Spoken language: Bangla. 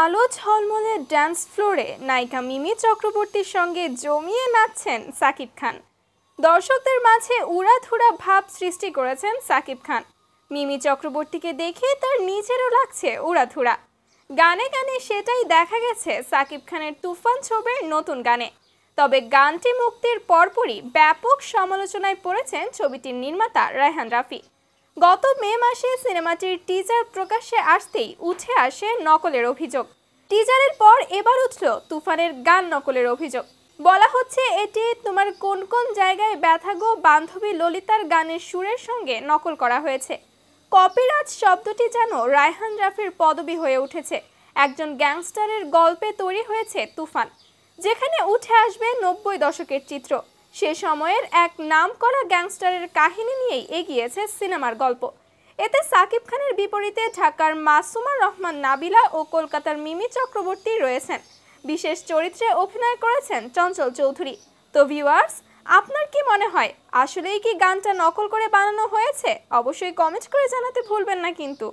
আলো ঝলমলে ড্যান্স ফ্লোরে নায়িকা মিমি চক্রবর্তীর সঙ্গে জমিয়ে নাচছেন সাকিব খান। দর্শকদের মাঝে উড়াধুরা ভাব সৃষ্টি করেছেন সাকিব খান। মিমি চক্রবর্তীকে দেখে তার নিজেরও লাগছে উড়াধুরা। গানে গানে সেটাই দেখা গেছে সাকিব খানের তুফান ছবির নতুন গানে। তবে গানটি মুক্তির পরপরই ব্যাপক সমালোচনায় পড়েছেন ছবিটির নির্মাতা রায়হান রাফি। গত মে মাসে সিনেমাটির টিজার প্রকাশ্যে আসতেই উঠে আসে নকলের অভিযোগ। টিজারের পর এবার উঠল তুফানের গান নকলের অভিযোগ। বলা হচ্ছে এটি তোমার কোন কোন জায়গায় ব্যথা গো বান্ধবী ললিতার গানের সুরের সঙ্গে নকল করা হয়েছে। কপিরাইট শব্দটি যেন রায়হান রাফির পদবী হয়ে উঠেছে। একজন গ্যাংস্টারের গল্পে তৈরি হয়েছে তুফান, যেখানে উঠে আসবে 90 দশকের চিত্র। সে সময়ের এক নামকরা গ্যাংস্টারের কাহিনী নিয়েই এগিয়েছে সিনেমার গল্প। এতে সাকিব খানের বিপরীতে ঢাকার মাসুমা রহমান নাবিলা ও কলকাতার মিমি চক্রবর্তী রয়েছেন। বিশেষ চরিত্রে অভিনয় করেছেন চঞ্চল চৌধুরী। তো ভিউয়ার্স, আপনার কি মনে হয়, আসলেই কি গানটা নকল করে বানানো হয়েছে? অবশ্যই কমেন্ট করে জানাতে ভুলবেন না কিন্তু।